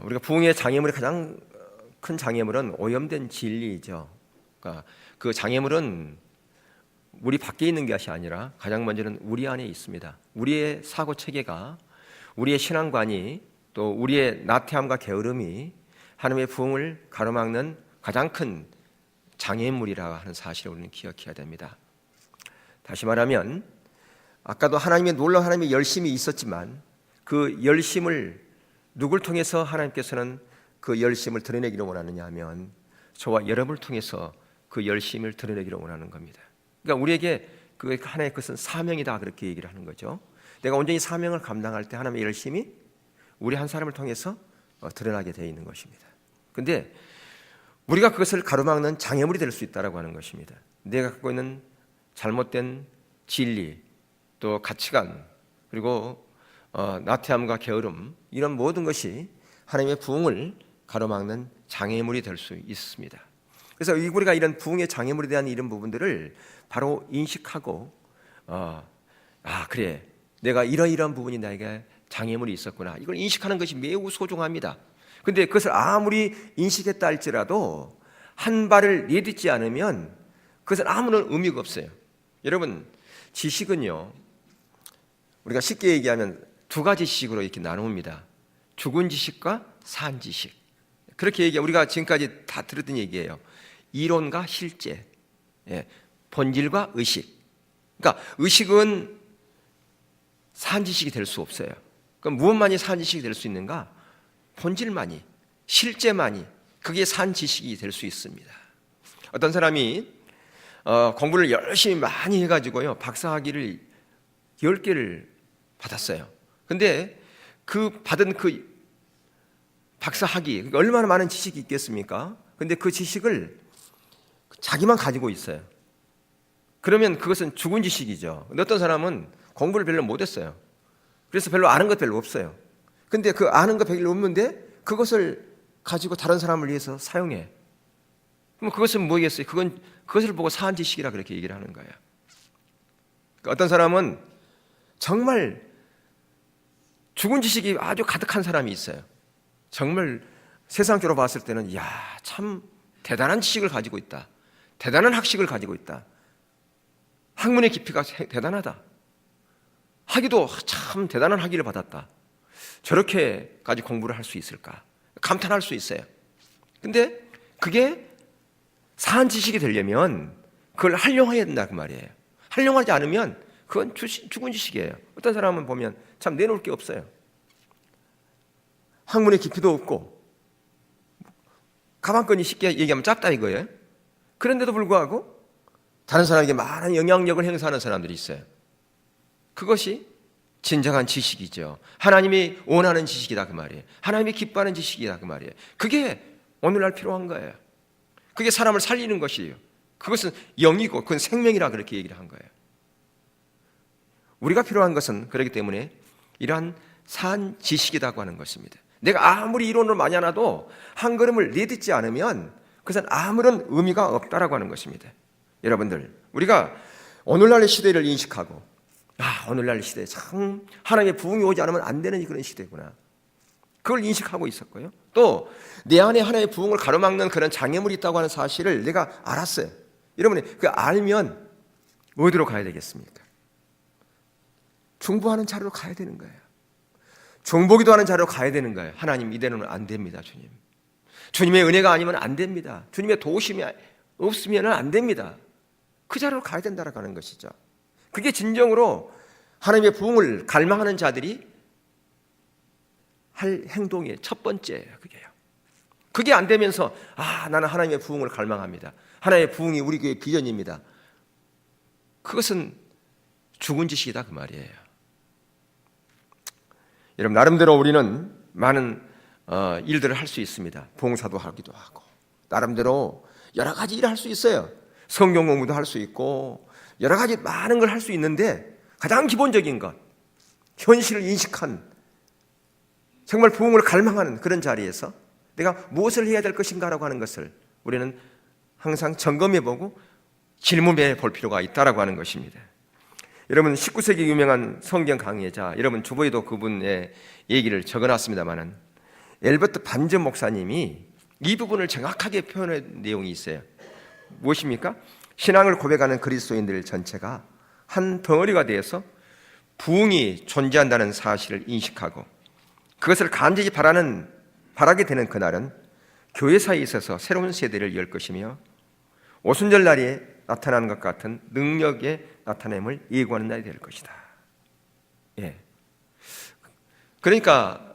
우리가 부흥의 장애물의 가장 큰 장애물은 오염된 진리이죠. 그러니까 그 장애물은 우리 밖에 있는 것이 아니라 가장 먼저는 우리 안에 있습니다. 우리의 사고 체계가, 우리의 신앙관이, 또 우리의 나태함과 게으름이 하나님의 부흥을 가로막는 가장 큰 장애물이라고 하는 사실을 우리는 기억해야 됩니다. 다시 말하면 아까도 하나님의 놀라운 하나님의 열심이 있었지만 그 열심을 누굴 통해서 하나님께서는 그 열심을 드러내기를 원하느냐 하면 저와 여러분을 통해서 그 열심을 드러내기를 원하는 겁니다. 그러니까 우리에게 그 하나의 것은 사명이다, 그렇게 얘기를 하는 거죠. 내가 온전히 사명을 감당할 때 하나님의 열심이 우리 한 사람을 통해서 드러나게 되어 있는 것입니다. 그런데 우리가 그것을 가로막는 장애물이 될 수 있다고 하는 것입니다. 내가 갖고 있는 잘못된 진리, 또 가치관, 그리고 나태함과 게으름, 이런 모든 것이 하나님의 부흥을 가로막는 장애물이 될 수 있습니다. 그래서 우리가 이런 부흥의 장애물에 대한 이런 부분들을 바로 인식하고 그래, 내가 이러이러한 부분이 나에게 장애물이 있었구나, 이걸 인식하는 것이 매우 소중합니다. 그런데 그것을 아무리 인식했다 할지라도 한 발을 내딛지 않으면 그것은 아무런 의미가 없어요. 여러분, 지식은요, 우리가 쉽게 얘기하면 두 가지 지식으로 이렇게 나눕니다. 죽은 지식과 산 지식. 그렇게 얘기해. 우리가 지금까지 다 들었던 얘기예요. 이론과 실제, 본질과 의식. 그러니까 의식은 산 지식이 될 수 없어요. 그럼 무엇만이 산 지식이 될 수 있는가? 본질만이, 실제만이 그게 산 지식이 될 수 있습니다. 어떤 사람이 공부를 열심히 많이 해가지고요, 박사학위를 10개를 받았어요. 근데 그 받은 그 박사학위, 얼마나 많은 지식이 있겠습니까? 근데 그 지식을 자기만 가지고 있어요. 그러면 그것은 죽은 지식이죠. 근데 어떤 사람은 공부를 별로 못했어요. 그래서 별로 아는 것 별로 없어요. 근데 그 아는 것 별로 없는데 그것을 가지고 다른 사람을 위해서 사용해. 그럼 그것은 뭐겠어요? 그것을 보고 사한 지식이라 그렇게 얘기를 하는 거예요. 어떤 사람은 정말 죽은 지식이 아주 가득한 사람이 있어요. 정말 세상적으로 봤을 때는 참 대단한 지식을 가지고 있다, 대단한 학식을 가지고 있다, 학문의 깊이가 대단하다, 학위도 참 대단한 학위를 받았다, 저렇게까지 공부를 할 수 있을까 감탄할 수 있어요. 근데 그게 사한 지식이 되려면 그걸 활용해야 된다, 그 말이에요. 활용하지 않으면 그건 죽은 지식이에요. 어떤 사람은 보면 참 내놓을 게 없어요. 학문의 깊이도 없고 가방끈이 쉽게 얘기하면 짧다 이거예요. 그런데도 불구하고 다른 사람에게 많은 영향력을 행사하는 사람들이 있어요. 그것이 진정한 지식이죠. 하나님이 원하는 지식이다, 그 말이에요. 하나님이 기뻐하는 지식이다, 그 말이에요. 그게 오늘날 필요한 거예요. 그게 사람을 살리는 것이에요. 그것은 영이고 그건 생명이라 그렇게 얘기를 한 거예요. 우리가 필요한 것은 그렇기 때문에 이러한 산 지식이라고 하는 것입니다. 내가 아무리 이론을 많이 알아도 한 걸음을 내딛지 않으면 그것은 아무런 의미가 없다라고 하는 것입니다. 여러분들, 우리가 오늘날의 시대를 인식하고 오늘날 시대에 참 하나님의 부흥이 오지 않으면 안 되는 그런 시대구나, 그걸 인식하고 있었고요. 또 내 안에 하나님의 부흥을 가로막는 그런 장애물이 있다고 하는 사실을 내가 알았어요. 여러분이 그 알면 어디로 가야 되겠습니까? 중보하는 자리로 가야 되는 거예요. 중보기도 하는 자리로 가야 되는 거예요. 하나님, 이대로는 안 됩니다, 주님. 주님의 은혜가 아니면 안 됩니다. 주님의 도우심이 없으면 안 됩니다. 그 자리로 가야 된다라고 하는 것이죠. 그게 진정으로 하나님의 부흥을 갈망하는 자들이 할 행동의 첫 번째예요. 그게 안 되면서 나는 하나님의 부흥을 갈망합니다, 하나님의 부흥이 우리 교회의 비전입니다, 그것은 죽은 지식이다, 그 말이에요. 여러분, 나름대로 우리는 많은 일들을 할 수 있습니다. 봉사도 하기도 하고 나름대로 여러 가지 일을 할 수 있어요. 성경 공부도 할 수 있고 여러 가지 많은 걸 할 수 있는데 가장 기본적인 것, 현실을 인식한 정말 부흥을 갈망하는 그런 자리에서 내가 무엇을 해야 될 것인가라고 하는 것을 우리는 항상 점검해보고 질문해 볼 필요가 있다라고 하는 것입니다. 여러분, 19세기 유명한 성경 강의자, 여러분 주보에도 그분의 얘기를 적어놨습니다만은, 엘버트 반전 목사님이 이 부분을 정확하게 표현한 내용이 있어요. 무엇입니까? 신앙을 고백하는 그리스도인들 전체가 한 덩어리가 되어서 부흥이 존재한다는 사실을 인식하고 그것을 간절히 바라게 되는 그날은 교회사에 있어서 새로운 세대를 열 것이며 오순절 날에 나타나는 것 같은 능력의 나타남을 예고하는 날이 될 것이다. 예. 그러니까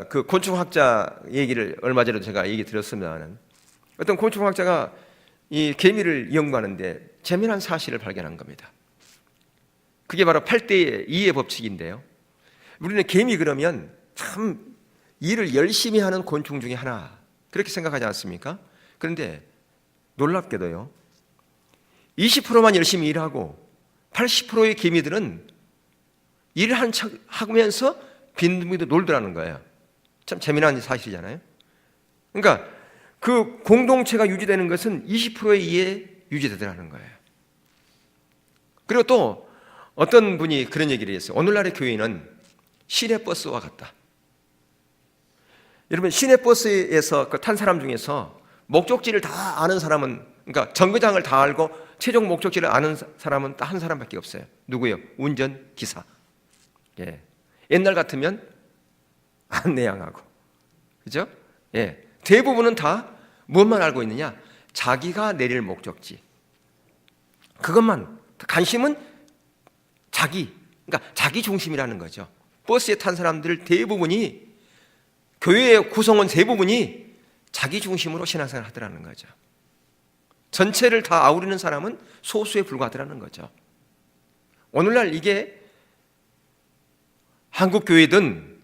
그 곤충학자 얘기를 얼마 전에 제가 얘기 드렸습니다만 어떤 곤충학자가 이 개미를 연구하는데 재미난 사실을 발견한 겁니다. 그게 바로 8대 2의 법칙인데요. 우리는 개미 그러면 참 일을 열심히 하는 곤충 중에 하나 그렇게 생각하지 않습니까? 그런데 놀랍게도요 20%만 열심히 일하고 80%의 개미들은 일을 한 척 하면서 빈둥빈둥 놀더라는 거예요. 참 재미난 사실이잖아요. 그러니까 그 공동체가 유지되는 것은 20%에 의해 유지되더라는 거예요. 그리고 또 어떤 분이 그런 얘기를 했어요. 오늘날의 교회는 시내버스와 같다. 여러분 시내버스에서 탄 사람 중에서 목적지를 다 아는 사람은 그러니까 정거장을 다 알고 최종 목적지를 아는 사람은 딱 한 사람밖에 없어요. 누구요? 운전기사. 예. 옛날 같으면 안내양하고 그죠? 예. 대부분은 다 무엇만 알고 있느냐? 자기가 내릴 목적지. 그것만 관심은 그러니까 자기 중심이라는 거죠. 버스에 탄 사람들 대부분이 교회의 구성원 대부분이 자기 중심으로 신앙생활을 하더라는 거죠. 전체를 다 아우르는 사람은 소수에 불과하더라는 거죠. 오늘날 이게 한국 교회든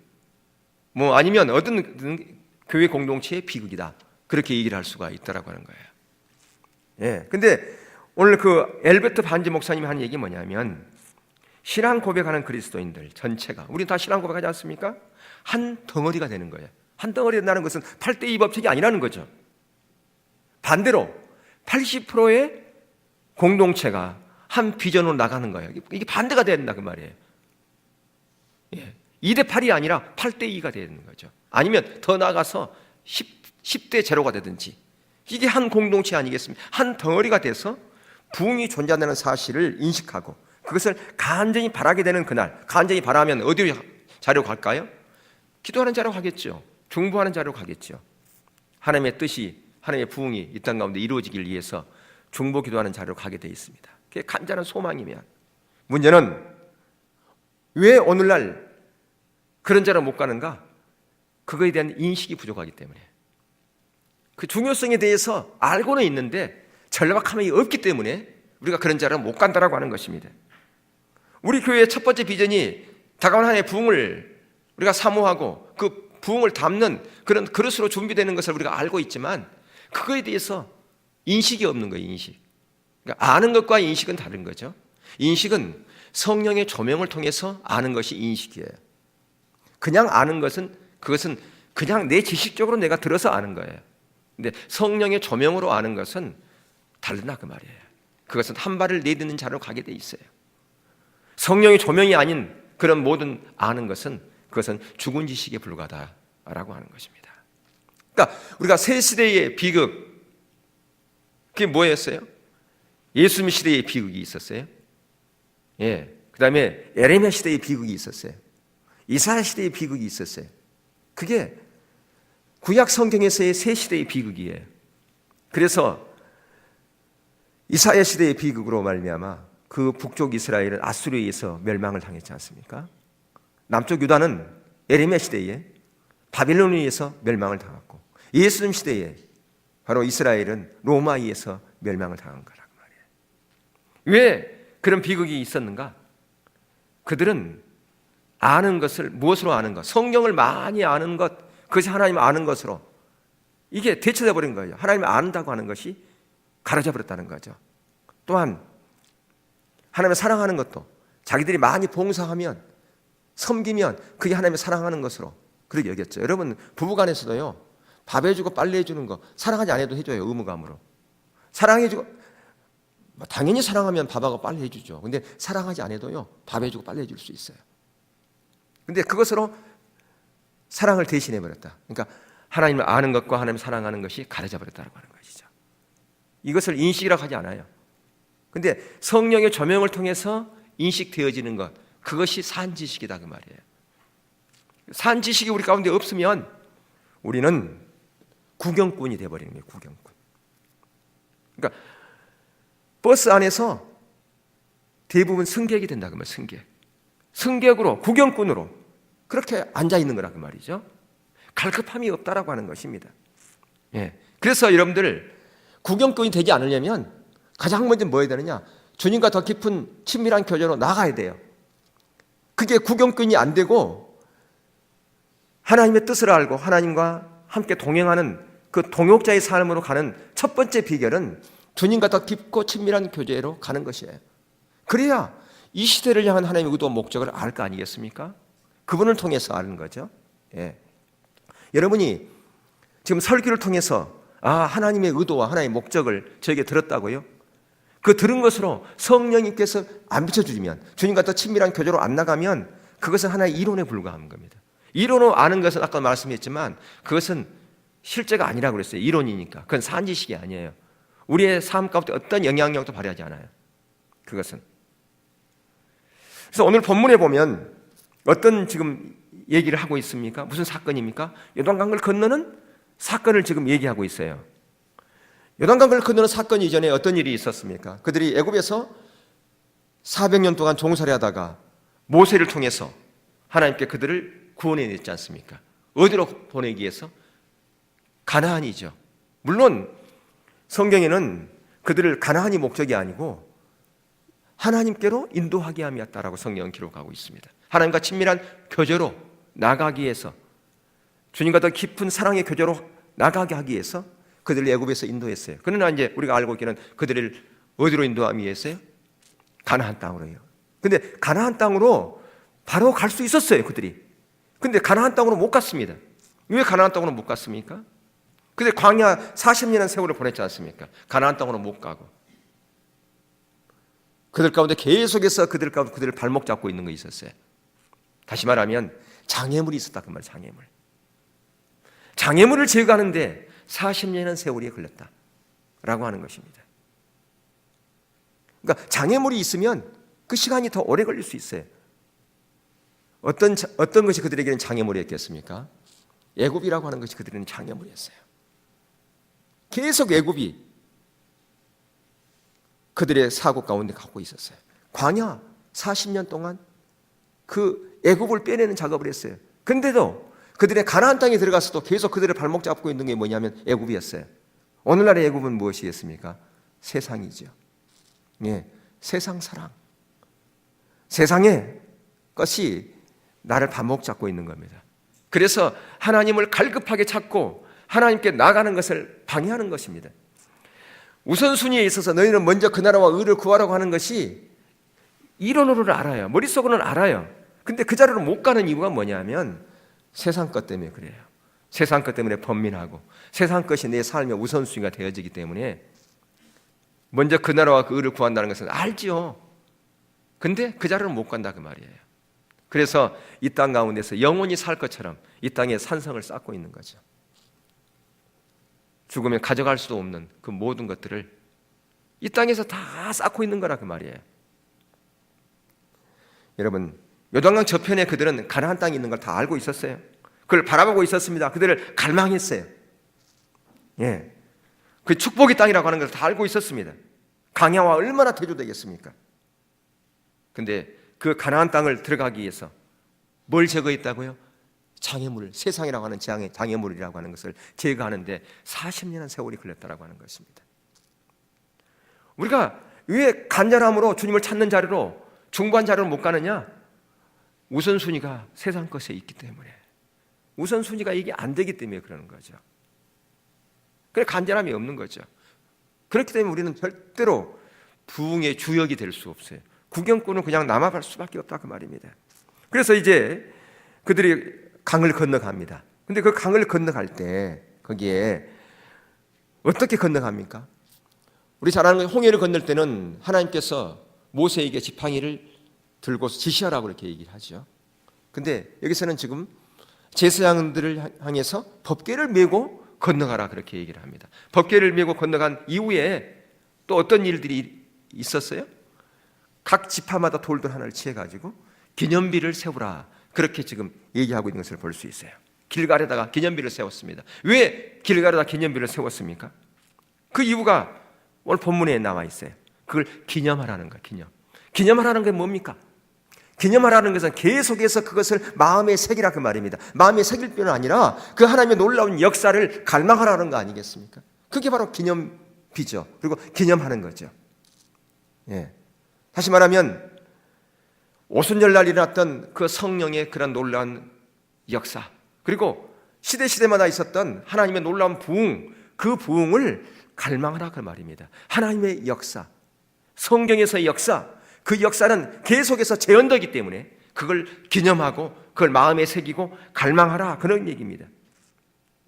뭐 아니면 어떤 교회 공동체의 비극이다. 그렇게 얘기를 할 수가 있다라고 하는 거예요. 예. 근데 오늘 그 엘베트 반지 목사님이 한 얘기 뭐냐면 신앙 고백하는 그리스도인들 전체가 우리는 다 신앙 고백하지 않습니까? 한 덩어리가 되는 거예요. 한 덩어리가 된다는 것은 8대 2 법칙이 아니라는 거죠. 반대로 80%의 공동체가 한 비전으로 나가는 거예요. 이게 반대가 된다 그 말이에요. 예. 2대 8이 아니라 8대 2가 되는 거죠. 아니면 더 나아가서 10대 0가 되든지 이게 한 공동체 아니겠습니까? 한 덩어리가 돼서 부흥이 존재한다는 사실을 인식하고 그것을 간절히 바라게 되는 그날, 간절히 바라면 어디로 자리로 갈까요? 기도하는 자리로 가겠죠. 중보하는 자리로 가겠죠. 하나님의 뜻이, 하나님의 부흥이 이 땅 가운데 이루어지길 위해서 중보 기도하는 자리로 가게 되어 있습니다. 그게 간절한 소망이면 문제는 왜 오늘날 그런 자리로 못 가는가? 그거에 대한 인식이 부족하기 때문에 그 중요성에 대해서 알고는 있는데 절박함이 없기 때문에 우리가 그런 자리로 못 간다라고 하는 것입니다. 우리 교회의 첫 번째 비전이 다가오는 하나님의 부흥을 우리가 사모하고 그 부흥을 담는 그런 그릇으로 준비되는 것을 우리가 알고 있지만 그거에 대해서 인식이 없는 거예요. 인식. 그러니까 아는 것과 인식은 다른 거죠. 인식은 성령의 조명을 통해서 아는 것이 인식이에요. 그냥 아는 것은 그것은 그냥 내 지식적으로 내가 들어서 아는 거예요. 근데 성령의 조명으로 아는 것은 다르다 그 말이에요. 그것은 한 발을 내딛는 자로 가게 돼 있어요. 성령의 조명이 아닌 그런 모든 아는 것은 그것은 죽은 지식에 불과하다라고 하는 것입니다. 그러니까 우리가 새 시대의 비극 그게 뭐였어요? 예수님 시대의 비극이 있었어요. 예. 그다음에 에레미야 시대의 비극이 있었어요. 이사야 시대의 비극이 있었어요. 그게 구약 성경에서의 새 시대의 비극이에요. 그래서 이사야 시대의 비극으로 말미암아 그 북쪽 이스라엘은 아수르에 의해서 멸망을 당했지 않습니까? 남쪽 유다는 에레미야 시대에 바빌론에 의해서 멸망을 당했고 예수님 시대에 바로 이스라엘은 로마에 의해서 멸망을 당한 거라고 말이에요. 왜 그런 비극이 있었는가? 그들은 아는 것을 무엇으로 아는 것? 성경을 많이 아는 것, 그것이 하나님 아는 것으로 이게 대체돼 버린 거예요. 하나님을 안다고 하는 것이 가려져 버렸다는 거죠. 또한 하나님을 사랑하는 것도 자기들이 많이 봉사하면 섬기면 그게 하나님을 사랑하는 것으로 그렇게 여겼죠. 여러분 부부간에서도요. 밥 해주고 빨래 해주는 거 사랑하지 않아도 해줘요. 의무감으로. 사랑해주고 당연히 사랑하면 밥하고 빨래 해주죠. 근데 사랑하지 않아도요. 밥 해주고 빨래 해줄 수 있어요. 근데 그것으로 사랑을 대신해 버렸다. 그러니까 하나님을 아는 것과 하나님을 사랑하는 것이 가려져 버렸다고 하는 것이죠. 이것을 인식이라고 하지 않아요. 근데 성령의 조명을 통해서 인식되어지는 것, 그것이 산지식이다 그 말이에요. 산지식이 우리 가운데 없으면 우리는 구경꾼이 되어버리는 거예요. 구경꾼. 그러니까 버스 안에서 대부분 승객이 된다 그 말이에요. 승객. 승객으로, 구경꾼으로 그렇게 앉아 있는 거라 그 말이죠. 갈급함이 없다라고 하는 것입니다. 예. 그래서 여러분들 구경꾼이 되지 않으려면 가장 먼저 뭐 해야 되느냐? 주님과 더 깊은 친밀한 교제로 나가야 돼요. 그게 구경꾼이 안 되고 하나님의 뜻을 알고 하나님과 함께 동행하는 그 동역자의 삶으로 가는 첫 번째 비결은 주님과 더 깊고 친밀한 교제로 가는 것이에요. 그래야 이 시대를 향한 하나님의 의도 목적을 알 거 아니겠습니까? 그분을 통해서 아는 거죠. 예. 여러분이 지금 설교를 통해서 하나님의 의도와 하나님의 목적을 저에게 들었다고요? 그 들은 것으로 성령님께서 안 비춰주면, 주님과 더 친밀한 교제로 안 나가면 그것은 하나의 이론에 불과한 겁니다. 이론으로 아는 것은 아까 말씀했지만 그것은 실제가 아니라고 그랬어요. 이론이니까. 그건 산지식이 아니에요. 우리의 삶 가운데 어떤 영향력도 발휘하지 않아요. 그것은. 그래서 오늘 본문에 보면 어떤 지금 얘기를 하고 있습니까? 무슨 사건입니까? 요단강을 건너는 사건을 지금 얘기하고 있어요. 요단강을 건너는 사건 이전에 어떤 일이 있었습니까? 그들이 애굽에서 400년 동안 종살이하다가 모세를 통해서 하나님께 그들을 구원해냈지 않습니까? 어디로 보내기 위해서? 가나안이죠. 물론 성경에는 그들을 가나안이 목적이 아니고 하나님께로 인도하게 함이었다라고 성경은 기록하고 있습니다. 하나님과 친밀한 교제로 나가기 위해서, 주님과 더 깊은 사랑의 교제로 나가게 하기 위해서 그들을 애굽에서 인도했어요. 그러나 이제 우리가 알고 있기는 그들을 어디로 인도하기 위해서요? 가나안 땅으로요. 근데 가나안 땅으로 바로 갈 수 있었어요, 그들이. 근데 가나안 땅으로 못 갔습니다. 왜 가나안 땅으로 못 갔습니까? 근데 광야 40년의 세월을 보냈지 않습니까? 가나안 땅으로 못 가고. 그들 가운데 계속해서 그들을 발목 잡고 있는 거 있었어요. 다시 말하면 장애물이 있었다 그 말이에요. 장애물. 장애물을 제거하는데 40년의 세월이 걸렸다라고 하는 것입니다. 그러니까 장애물이 있으면 그 시간이 더 오래 걸릴 수 있어요. 어떤 것이 그들에게는 장애물이었겠습니까? 애굽이라고 하는 것이 그들에게는 장애물이었어요. 계속 애굽이 그들의 사고 가운데 갖고 있었어요. 광야 40년 동안 그 애굽을 빼내는 작업을 했어요. 근데도 그들의 가나안 땅에 들어가서도 계속 그들의 발목 잡고 있는 게 뭐냐면 애굽이었어요. 오늘날의 애굽은 무엇이겠습니까? 세상이죠. 예, 세상 사랑. 세상의 것이 나를 발목 잡고 있는 겁니다. 그래서 하나님을 갈급하게 찾고 하나님께 나가는 것을 방해하는 것입니다. 우선순위에 있어서 너희는 먼저 그 나라와 의를 구하라고 하는 것이 이론으로는 알아요. 머릿속으로는 알아요. 근데 그 자리로 못 가는 이유가 뭐냐면 세상 것 때문에 그래요. 세상 것 때문에 번민하고 세상 것이 내 삶의 우선순위가 되어지기 때문에 먼저 그 나라와 그 의를 구한다는 것은 알지요. 근데 그 자리로 못 간다 그 말이에요. 그래서 이 땅 가운데서 영원히 살 것처럼 이 땅에 산성을 쌓고 있는 거죠. 죽으면 가져갈 수도 없는 그 모든 것들을 이 땅에서 다 쌓고 있는 거라 그 말이에요. 여러분, 요단강 저편에 그들은 가나안 땅에 있는 걸 다 알고 있었어요. 그걸 바라보고 있었습니다. 그들을 갈망했어요. 예, 그 축복의 땅이라고 하는 걸 다 알고 있었습니다. 강야와 얼마나 대조되겠습니까? 근데 그 가나안 땅을 들어가기 위해서 뭘 제거했다고요? 장애물, 세상이라고 하는 장애물이라고 하는 것을 제거하는데 40년의 세월이 걸렸다라고 하는 것입니다. 우리가 왜 간절함으로 주님을 찾는 자리로 중보한 자리로 못 가느냐? 우선순위가 세상 것에 있기 때문에, 우선순위가 이게 안 되기 때문에 그러는 거죠. 그래 간절함이 없는 거죠. 그렇기 때문에 우리는 절대로 부흥의 주역이 될 수 없어요. 구경꾼은 그냥 남아갈 수밖에 없다 그 말입니다. 그래서 이제 그들이 강을 건너갑니다. 근데 그 강을 건너갈 때 거기에 어떻게 건너갑니까? 우리 잘 아는 홍해를 건널 때는 하나님께서 모세에게 지팡이를 들고서 지시하라고 이렇게 얘기를 하죠. 근데 여기서는 지금 제사장들을 향해서 법궤를 메고 건너가라 그렇게 얘기를 합니다. 법궤를 메고 건너간 이후에 또 어떤 일들이 있었어요? 각 지파마다 돌들 하나를 취해가지고 기념비를 세우라 그렇게 지금 얘기하고 있는 것을 볼 수 있어요. 길갈에다가 기념비를 세웠습니다. 왜 길갈에다 기념비를 세웠습니까? 그 이유가 오늘 본문에 나와 있어요. 그걸 기념하라는 거예요. 기념하라는 게 뭡니까? 기념하라는 것은 계속해서 그것을 마음에 새기라 그 말입니다. 마음에 새길 뿐 아니라 그 하나님의 놀라운 역사를 갈망하라는 거 아니겠습니까? 그게 바로 기념비죠. 그리고 기념하는 거죠. 예. 다시 말하면 오순절날 일어났던 그 성령의 그런 놀라운 역사, 그리고 시대마다 있었던 하나님의 놀라운 부흥, 그 부흥을 갈망하라 그 말입니다. 하나님의 역사, 성경에서의 역사, 그 역사는 계속해서 재현되기 때문에 그걸 기념하고 그걸 마음에 새기고 갈망하라 그런 얘기입니다.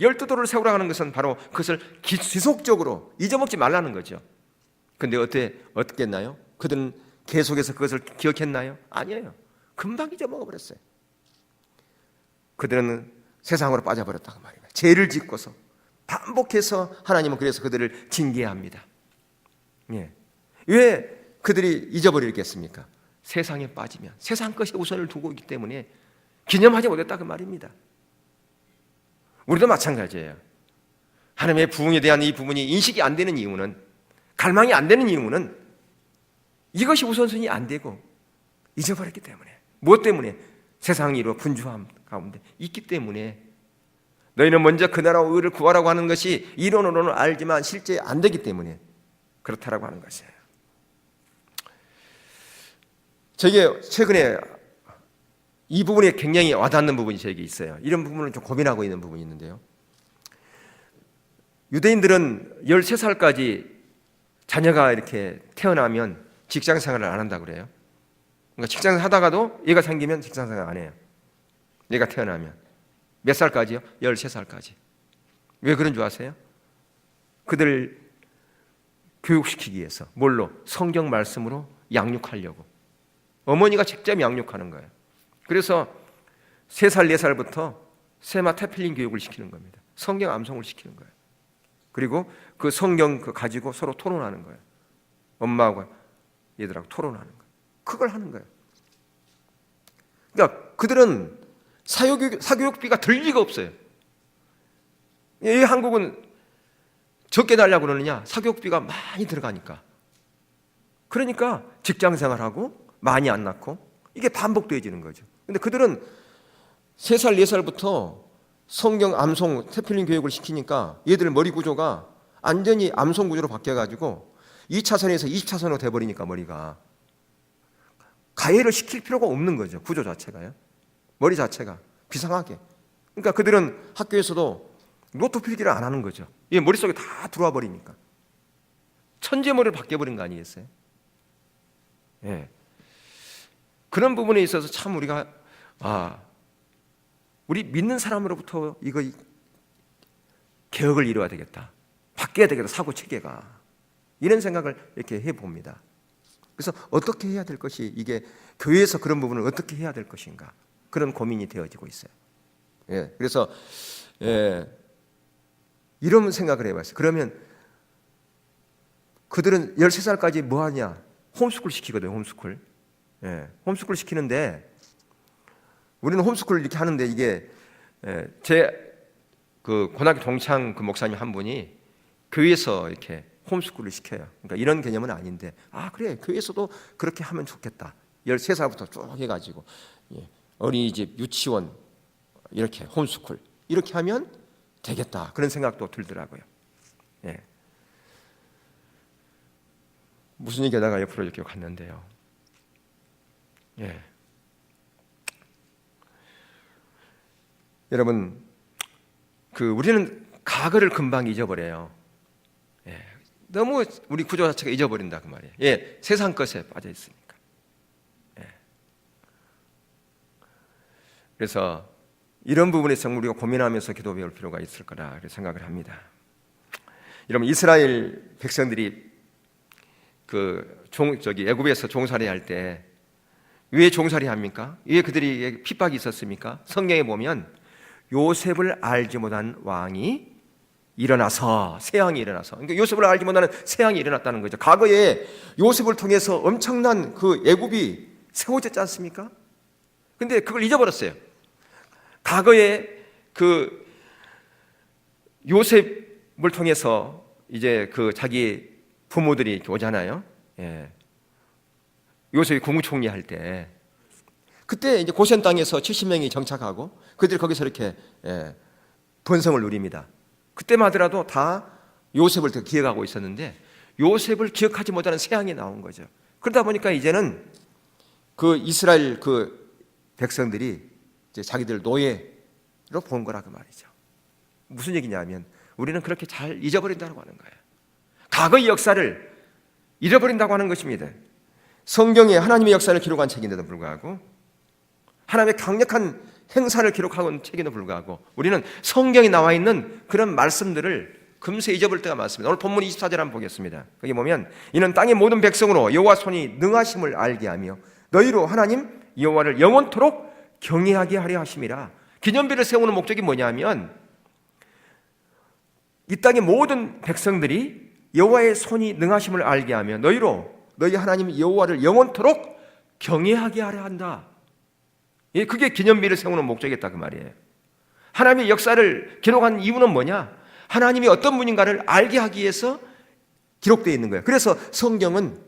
12돌을 세우라 하는 것은 바로 그것을 지속적으로 잊어먹지 말라는 거죠. 근데 어떻겠나요? 그들은 계속해서 그것을 기억했나요? 아니에요. 금방 잊어먹어버렸어요. 그들은 세상으로 빠져버렸다고 말입니다. 죄를 짓고서 반복해서 하나님은 그래서 그들을 징계합니다. 예. 왜 그들이 잊어버리겠습니까? 세상에 빠지면 세상 것이 우선을 두고 있기 때문에 기념하지 못했다 그 말입니다. 우리도 마찬가지예요. 하나님의 부흥에 대한 이 부분이 인식이 안 되는 이유는, 갈망이 안 되는 이유는 이것이 우선순위 안 되고 잊어버렸기 때문에. 무엇 때문에? 세상이 이루어 분주함 가운데 있기 때문에. 너희는 먼저 그 나라와 의를 구하라고 하는 것이 이론으로는 알지만 실제 안 되기 때문에 그렇다라고 하는 것이에요. 저게 최근에 이 부분에 굉장히 와닿는 부분이 저에게 있어요. 이런 부분을 좀 고민하고 있는 부분이 있는데요. 유대인들은 13살까지 자녀가 이렇게 태어나면 직장 생활을 안 한다고 그래요. 그러니까 직장 하다가도 얘가 생기면 직장 생활 안 해요. 얘가 태어나면. 몇 살까지요? 13살까지. 왜 그런 줄 아세요? 그들 교육시키기 위해서. 뭘로? 성경 말씀으로 양육하려고. 어머니가 직접 양육하는 거예요. 그래서 3살, 4살부터 세마 테필린 교육을 시키는 겁니다. 성경 암송을 시키는 거예요. 그리고 그 성경 가지고 서로 토론하는 거예요. 엄마하고 얘들하고 토론하는 거예요. 그걸 하는 거예요. 그러니까 그들은 사교육비가 들 리가 없어요. 이 한국은 적게 달라고 그러느냐? 사교육비가 많이 들어가니까. 그러니까 직장 생활하고 많이 안 낳고 이게 반복되어지는 거죠. 근데 그들은 3살, 4살부터 성경 암송 테필린 교육을 시키니까 얘들 머리 구조가 완전히 암송 구조로 바뀌어가지고 2차선에서 20차선으로 돼버리니까 머리가 가해를 시킬 필요가 없는 거죠. 구조 자체가요. 머리 자체가 비상하게. 그러니까 그들은 학교에서도 노트 필기를 안 하는 거죠. 이게 머릿속에 다 들어와 버리니까. 천재머리로 바뀌어버린 거 아니겠어요? 예. 그런 부분에 있어서 참 우리가 우리 믿는 사람으로부터 이거 개혁을 이루어야 되겠다. 바뀌어야 되겠다. 사고 체계가. 이런 생각을 이렇게 해봅니다. 그래서 어떻게 해야 될 것이, 이게 교회에서 그런 부분을 어떻게 해야 될 것인가, 그런 고민이 되어지고 있어요. 예, 그래서 이런 생각을 해봤어요. 그러면 그들은 13살까지 뭐 하냐? 홈스쿨 시키거든요. 홈스쿨. 예, 홈스쿨 시키는데 우리는 홈스쿨 이렇게 하는데 이게 제 그 고등학교 동창 그 목사님 한 분이 교회에서 이렇게 홈스쿨을 시켜요. 그러니까 이런 개념은 아닌데, 그래, 교회에서도 그렇게 하면 좋겠다. 13살부터 쭉 해가지고 어린이집, 유치원 이렇게 홈스쿨 이렇게 하면 되겠다. 그런 생각도 들더라고요. 예. 무슨 얘기하다가 옆으로 이렇게 갔는데요. 예. 여러분, 우리는 과거를 금방 잊어버려요. 예. 너무 우리 구조 자체가 잊어버린다 그 말이에요. 예. 세상 것에 빠져 있으니까. 예. 그래서 이런 부분에서 우리가 고민하면서 기도 배울 필요가 있을 거라 생각을 합니다. 여러분, 이스라엘 백성들이 애굽에서 종살이 할 때 왜 종살이 합니까? 왜 그들이 핍박이 있었습니까? 성경에 보면 요셉을 알지 못한 왕이 일어나서, 새 왕이 일어나서, 그러니까 요셉을 알지 못하는 새 왕이 일어났다는 거죠. 과거에 요셉을 통해서 엄청난 그 애굽이 세워졌지 않습니까? 근데 그걸 잊어버렸어요. 과거에 그 요셉을 통해서 이제 그 자기 부모들이 이렇게 오잖아요. 예. 요셉이 국무총리 할 때, 그때 이제 고센 땅에서 70명이 정착하고 그들이 거기서 이렇게 번성을 누립니다. 그때만 하더라도 다 요셉을 더 기억하고 있었는데 요셉을 기억하지 못하는 새 왕이 나온 거죠. 그러다 보니까 이제는 그 이스라엘 그 백성들이 이제 자기들 노예로 본 거라고 말이죠. 무슨 얘기냐면 우리는 그렇게 잘 잊어버린다고 하는 거예요. 과거의 역사를 잃어버린다고 하는 것입니다. 성경에 하나님의 역사를 기록한 책인데도 불구하고, 하나님의 강력한 행사를 기록한 책에도 불구하고 우리는 성경에 나와 있는 그런 말씀들을 금세 잊어버릴 때가 많습니다. 오늘 본문 24절 한번 보겠습니다. 거기 보면 이는 땅의 모든 백성으로 여호와 손이 능하심을 알게 하며 너희로 하나님 여호와를 영원토록 경외하게 하려 하심이라. 기념비를 세우는 목적이 뭐냐면 이 땅의 모든 백성들이 여호와의 손이 능하심을 알게 하며 너희로 너희 하나님 여호와를 영원토록 경외하게 하려 한다. 그게 기념비를 세우는 목적이었다 그 말이에요. 하나님의 역사를 기록한 이유는 뭐냐? 하나님이 어떤 분인가를 알게 하기 위해서 기록되어 있는 거예요. 그래서 성경은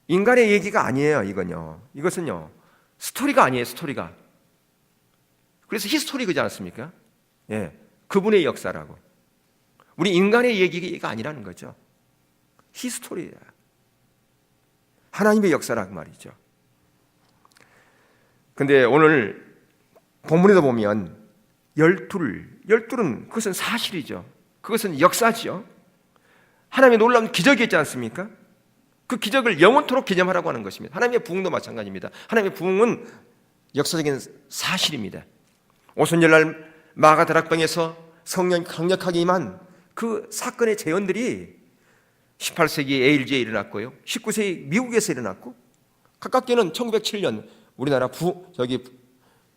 인간의 얘기가 아니에요. 이것은요 스토리가 아니에요. 스토리가. 그래서 히스토리 그지 않습니까? 예, 그분의 역사라고. 우리 인간의 얘기가 아니라는 거죠. 히스토리야. 하나님의 역사라고 말이죠. 근데 오늘 본문에도 보면 열둘은 그것은 사실이죠. 그것은 역사죠. 하나님의 놀라운 기적이 있지 않습니까? 그 기적을 영원토록 기념하라고 하는 것입니다. 하나님의 부흥도 마찬가지입니다. 하나님의 부흥은 역사적인 사실입니다. 오순절날 마가다락방에서 성령이 강력하게 임한 그 사건의 재현들이 18세기 에일즈에 일어났고요, 19세기 미국에서 일어났고, 가깝게는 1907년 우리나라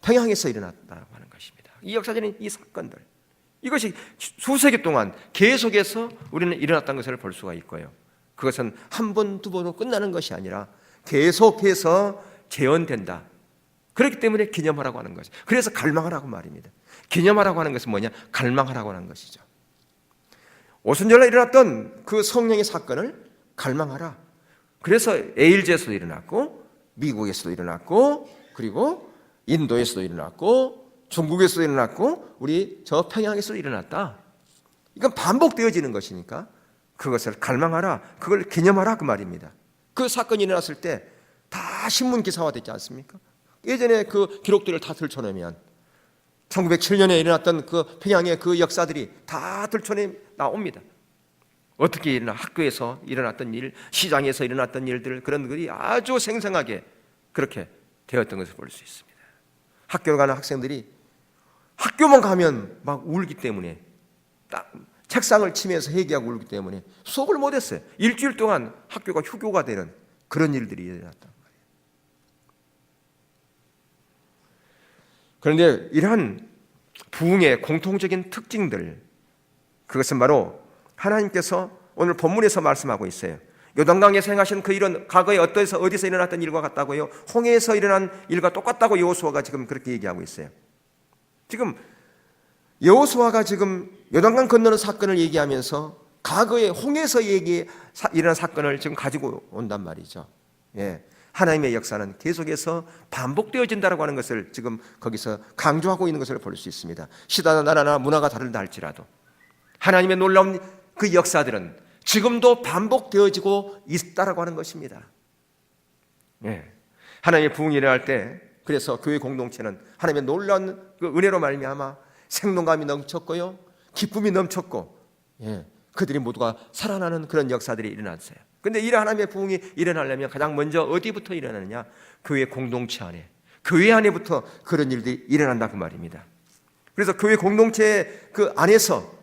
평양에서 일어났다고 하는 것입니다. 이 역사적인 이 사건들, 이것이 수세기 동안 계속해서 우리는 일어났다는 것을 볼 수가 있고요. 그것은 한 번, 두 번으로 끝나는 것이 아니라 계속해서 재현된다. 그렇기 때문에 기념하라고 하는 것이죠. 그래서 갈망하라고 말입니다. 기념하라고 하는 것은 뭐냐? 갈망하라고 하는 것이죠. 오순절날 일어났던 그 성령의 사건을 갈망하라. 그래서 에일즈에서도 일어났고, 미국에서도 일어났고, 그리고 인도에서도 일어났고, 중국에서도 일어났고, 우리 저 평양에서도 일어났다. 이건 반복되어지는 것이니까 그것을 갈망하라, 그걸 기념하라 그 말입니다. 그 사건이 일어났을 때 다 신문 기사화 됐지 않습니까? 예전에 그 기록들을 다 들춰내면 1907년에 일어났던 그 평양의 그 역사들이 다 들춰내 나옵니다. 어떻게 일어나, 학교에서 일어났던 일, 시장에서 일어났던 일들, 그런 것들이 아주 생생하게 그렇게 되었던 것을 볼 수 있습니다. 학교 가는 학생들이 학교만 가면 막 울기 때문에, 딱 책상을 치면서 회개하고 울기 때문에 수업을 못했어요. 일주일 동안 학교가 휴교가 되는 그런 일들이 일어났단 말이에요. 그런데 이러한 부흥의 공통적인 특징들, 그것은 바로 하나님께서 오늘 본문에서 말씀하고 있어요. 요단강에서 행하신 그 일은 과거에 어디서 일어났던 일과 같다고요? 홍해에서 일어난 일과 똑같다고 여호수아가 지금 그렇게 얘기하고 있어요. 지금 여호수아가 지금 요단강 건너는 사건을 얘기하면서 과거에 홍해에서 일어난 사건을 지금 가지고 온단 말이죠. 예. 하나님의 역사는 계속해서 반복되어진다고 하는 것을 지금 거기서 강조하고 있는 것을 볼 수 있습니다. 시대나 나라나 문화가 다르다 할지라도 하나님의 놀라운 그 역사들은 지금도 반복되어지고 있다라고 하는 것입니다. 예. 하나님의 부흥이 일어날 때, 그래서 교회 공동체는 하나님의 놀라운 그 은혜로 말미암아 생동감이 넘쳤고요, 기쁨이 넘쳤고, 예, 그들이 모두가 살아나는 그런 역사들이 일어났어요. 그런데 이 하나님의 부흥이 일어나려면 가장 먼저 어디부터 일어나느냐? 교회 공동체 안에, 교회 안에부터 그런 일들이 일어난다 그 말입니다. 그래서 교회 공동체 그 안에서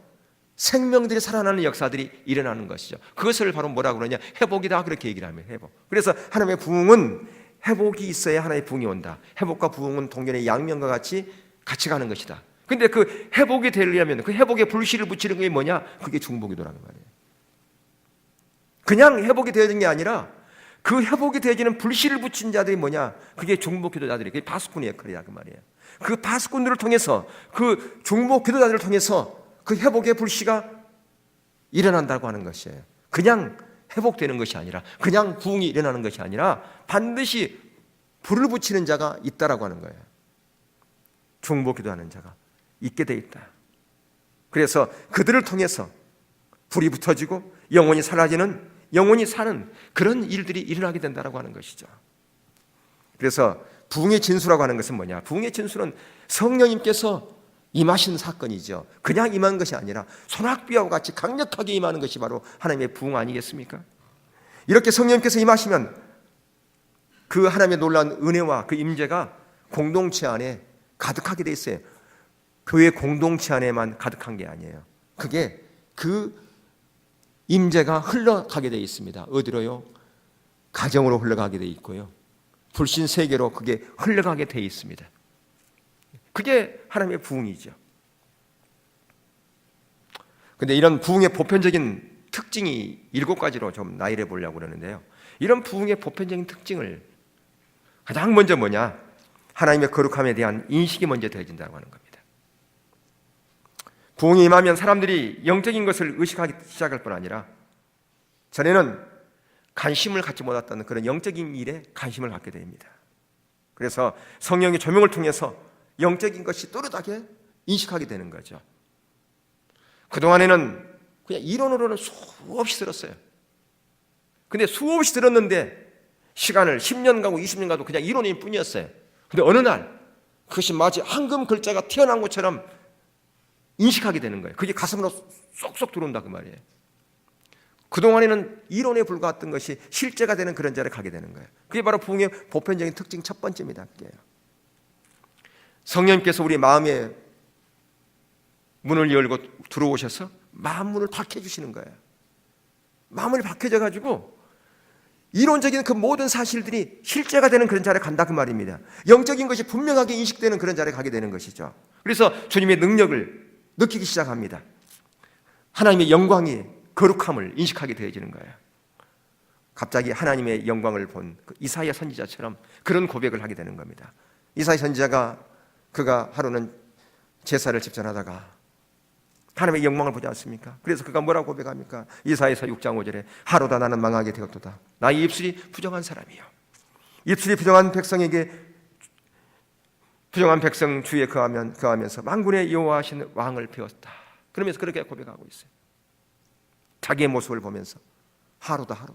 생명들이 살아나는 역사들이 일어나는 것이죠. 그것을 바로 뭐라고 그러냐? 회복이다, 그렇게 얘기를 하면 회복. 그래서 하나님의 부흥은 회복이 있어야 하나님의 부흥이 온다. 회복과 부흥은 동전의 양면과 같이 같이 가는 것이다. 근데 그 회복이 되려면 그 회복에 불씨를 붙이는 게 뭐냐? 그게 중보기도라는 말이에요. 그냥 회복이 되어지는 게 아니라 그 회복이 되어지는 불씨를 붙인 자들이 뭐냐? 그게 중보기도자들이, 그게 바스꾼의 역할이야 그 말이에요. 그 바스꾼들을 통해서, 그 중보기도자들을 통해서 그 회복의 불씨가 일어난다고 하는 것이에요. 그냥 회복되는 것이 아니라, 그냥 부흥이 일어나는 것이 아니라 반드시 불을 붙이는 자가 있다라고 하는 거예요. 중보기도하는 자가 있게 돼 있다. 그래서 그들을 통해서 불이 붙어지고 영혼이 사라지는, 영혼이 사는 그런 일들이 일어나게 된다라고 하는 것이죠. 그래서 부흥의 진수라고 하는 것은 뭐냐? 부흥의 진수는 성령님께서 임하신 사건이죠. 그냥 임한 것이 아니라 소낙비와 같이 강력하게 임하는 것이 바로 하나님의 부흥 아니겠습니까? 이렇게 성령님께서 임하시면 그 하나님의 놀라운 은혜와 그 임재가 공동체 안에 가득하게 돼 있어요. 교회 공동체 안에만 가득한 게 아니에요. 그게 그 임재가 흘러가게 돼 있습니다. 어디로요? 가정으로 흘러가게 돼 있고요. 불신 세계로 그게 흘러가게 돼 있습니다. 그게 하나님의 부흥이죠. 근데 이런 부흥의 보편적인 특징이 7가지로 좀 나열해 보려고 그러는데요. 이런 부흥의 보편적인 특징을 가장 먼저 뭐냐? 하나님의 거룩함에 대한 인식이 먼저 되어진다고 하는 겁니다. 부흥이 임하면 사람들이 영적인 것을 의식하기 시작할 뿐 아니라 전에는 관심을 갖지 못했던 그런 영적인 일에 관심을 갖게 됩니다. 그래서 성령의 조명을 통해서 영적인 것이 또렷하게 인식하게 되는 거죠. 그동안에는 그냥 이론으로는 수없이 들었어요. 근데 수없이 들었는데 시간을 10년 가고 20년 가도 그냥 이론일 뿐이었어요. 근데 어느 날 그것이 마치 황금 글자가 튀어나온 것처럼 인식하게 되는 거예요. 그게 가슴으로 쏙쏙 들어온다 그 말이에요. 그동안에는 이론에 불과했던 것이 실제가 되는 그런 자리에 가게 되는 거예요. 그게 바로 부흥의 보편적인 특징 첫 번째입니다. 그게요. 성령님께서 우리 마음의 문을 열고 들어오셔서 마음 문을 닫게 해주시는 거예요. 마음을 박혀져 가지고 이론적인 그 모든 사실들이 실제가 되는 그런 자리에 간다 그 말입니다. 영적인 것이 분명하게 인식되는 그런 자리에 가게 되는 것이죠. 그래서 주님의 능력을 느끼기 시작합니다. 하나님의 영광이 거룩함을 인식하게 되어지는 거예요. 갑자기 하나님의 영광을 본 이사야 선지자처럼 그런 고백을 하게 되는 겁니다. 이사야 선지자가 그가 하루는 제사를 집전하다가 하나님의 영광을 보지 않습니까? 그래서 그가 뭐라고 고백합니까? 이사야서 6장 5절에 하루다 나는 망하게 되었도다. 나의 입술이 부정한 사람이요. 입술이 부정한 백성에게 부정한 백성 주에 거하면서 만군의 여호와하신 왕을 배웠다. 그러면서 그렇게 고백하고 있어요. 자기의 모습을 보면서 하루다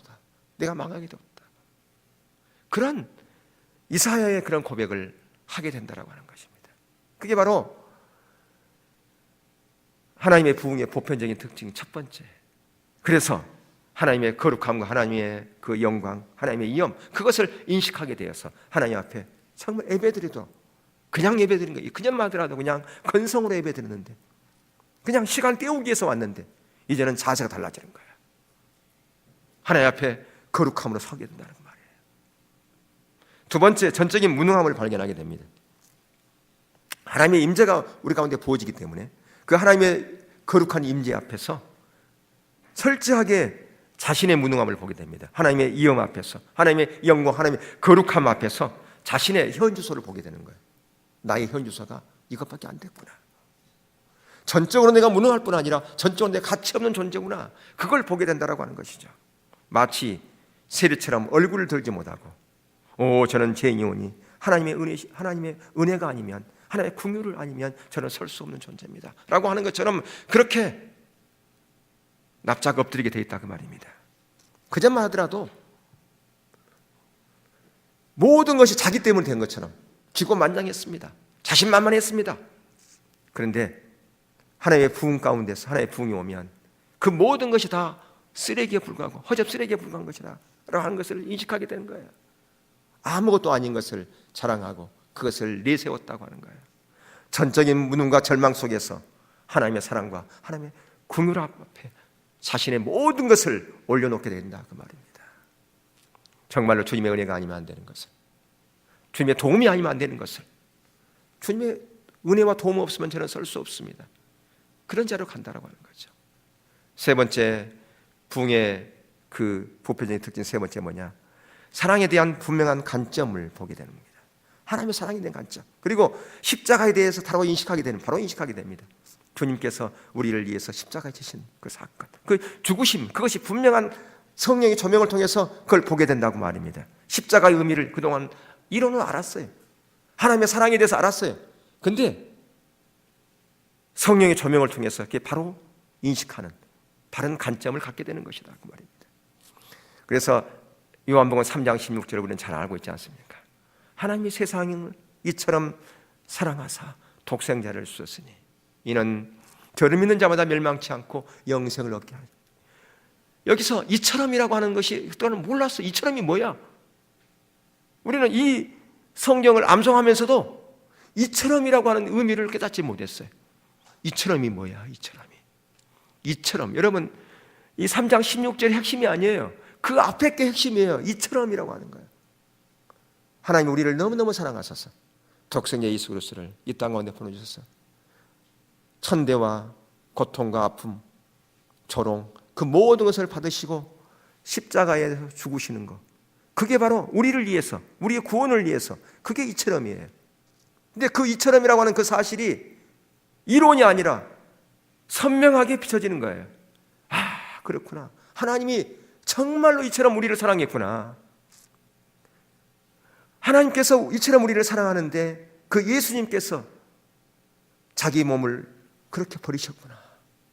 내가 망하게 되었다. 그런 이사야의 그런 고백을 하게 된다라고 하는 것입니다. 그게 바로 하나님의 부흥의 보편적인 특징 첫 번째. 그래서 하나님의 거룩함과 하나님의 그 영광, 하나님의 위엄, 그것을 인식하게 되어서 하나님 앞에 정말 예배드리도 그냥 예배드리는 거예요. 그냥 하더라도 그냥 건성으로 예배드리는데 그냥 시간 때우기 위해서 왔는데 이제는 자세가 달라지는 거예요. 하나님 앞에 거룩함으로 서게 된다는 말이에요. 두 번째, 전적인 무능함을 발견하게 됩니다. 하나님의 임재가 우리 가운데 부어지기 때문에 그 하나님의 거룩한 임재 앞에서 철저하게 자신의 무능함을 보게 됩니다. 하나님의 위엄 앞에서, 하나님의 영광, 하나님의 거룩함 앞에서 자신의 현주소를 보게 되는 거예요. 나의 현주소가 이것밖에 안 됐구나. 전적으로 내가 무능할 뿐 아니라 전적으로 내가 가치 없는 존재구나. 그걸 보게 된다라고 하는 것이죠. 마치 세리처럼 얼굴을 들지 못하고 저는 죄인이오니 하나님의 은혜가 아니면, 하나님의 긍휼을 아니면 저는 설 수 없는 존재입니다 라고 하는 것처럼 그렇게 납작 엎드리게 돼 있다 그 말입니다. 그전만 하더라도 모든 것이 자기 때문에 된 것처럼 기고만장했습니다. 자신만만했습니다. 그런데 하나님의 부흥 가운데서 하나님의 부흥이 오면 그 모든 것이 다 쓰레기에 불과하고 허접 쓰레기에 불과한 것이다 라고 하는 것을 인식하게 되는 거예요. 아무것도 아닌 것을 자랑하고 그것을 내세웠다고 하는 거예요. 전적인 무능과 절망 속에서 하나님의 사랑과 하나님의 긍휼 앞에 자신의 모든 것을 올려놓게 된다 그 말입니다. 정말로 주님의 은혜가 아니면 안 되는 것을, 주님의 도움이 아니면 안 되는 것을, 주님의 은혜와 도움 없으면 저는 설 수 없습니다. 그런 자로 간다라고 하는 거죠. 세 번째, 부흥의 그 보편적인 특징 세 번째 뭐냐? 사랑에 대한 분명한 관점을 보게 되는 겁니다. 하나님의 사랑에 대한 관점. 그리고 십자가에 대해서 바로 인식하게 됩니다. 주님께서 우리를 위해서 십자가에 지신 그 사건, 그 죽으심, 그것이 분명한 성령의 조명을 통해서 그걸 보게 된다고 말입니다. 십자가의 의미를 그동안 이론은 알았어요. 하나님의 사랑에 대해서 알았어요. 근데 성령의 조명을 통해서 그게 바로 인식하는 바른 관점을 갖게 되는 것이다 그 말입니다. 그래서 요한복음 3장 16절을 우리는 잘 알고 있지 않습니까? 하나님이 세상을 이처럼 사랑하사 독생자를 주셨으니 이는 저를 믿는 자마다 멸망치 않고 영생을 얻게 하니. 여기서 이처럼이라고 하는 것이 또한 몰랐어. 이처럼이 뭐야? 우리는 이 성경을 암송하면서도 이처럼이라고 하는 의미를 깨닫지 못했어요. 이처럼이 뭐야? 이처럼. 여러분, 이 3장 16절의 핵심이 아니에요. 그 앞에 게 핵심이에요. 이처럼이라고 하는 거예요. 하나님이 우리를 너무너무 사랑하셔서 독생자 예수 그리스도를 이 땅 가운데 보내주셔서 천대와 고통과 아픔, 조롱, 그 모든 것을 받으시고 십자가에 죽으시는 것, 그게 바로 우리를 위해서, 우리의 구원을 위해서, 그게 이처럼이에요. 근데 그 이처럼이라고 하는 그 사실이 이론이 아니라 선명하게 비춰지는 거예요. 아, 그렇구나. 하나님이 정말로 이처럼 우리를 사랑했구나. 하나님께서 이처럼 우리를 사랑하는데 그 예수님께서 자기 몸을 그렇게 버리셨구나.